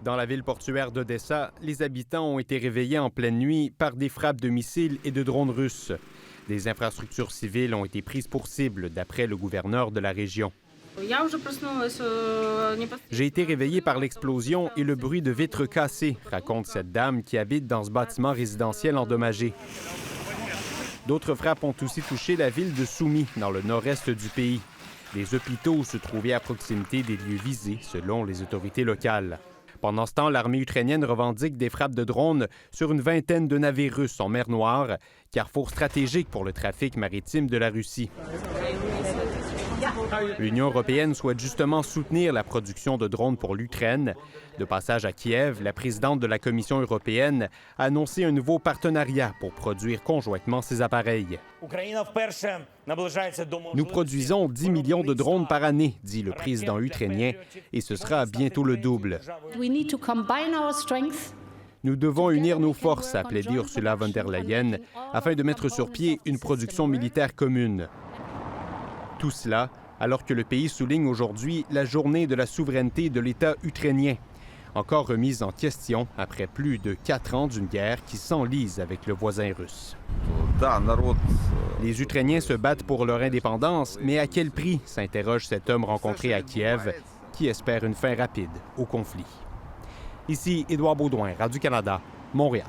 Dans la ville portuaire d'Odessa, les habitants ont été réveillés en pleine nuit par des frappes de missiles et de drones russes. Des infrastructures civiles ont été prises pour cible, d'après le gouverneur de la région. J'ai été réveillé par l'explosion et le bruit de vitres cassées, raconte cette dame qui habite dans ce bâtiment résidentiel endommagé. D'autres frappes ont aussi touché la ville de Soumy, dans le nord-est du pays. Des hôpitaux se trouvaient à proximité des lieux visés, selon les autorités locales. Pendant ce temps, l'armée ukrainienne revendique des frappes de drones sur une vingtaine de navires russes en mer Noire, carrefour stratégique pour le trafic maritime de la Russie. L'Union européenne souhaite justement soutenir la production de drones pour l'Ukraine. De passage à Kiev, la présidente de la Commission européenne a annoncé un nouveau partenariat pour produire conjointement ces appareils. Nous produisons 10 millions de drones par année, dit le président ukrainien, et ce sera bientôt le double. Nous devons unir nos forces, a plaidé Ursula von der Leyen, afin de mettre sur pied une production militaire commune. Tout cela alors que le pays souligne aujourd'hui la journée de la souveraineté de l'État ukrainien, encore remise en question après plus de 4 ans d'une guerre qui s'enlise avec le voisin russe. Les Ukrainiens se battent pour leur indépendance, mais à quel prix, s'interroge cet homme rencontré à Kiev, qui espère une fin rapide au conflit. Ici Édouard Baudouin, Radio-Canada, Montréal.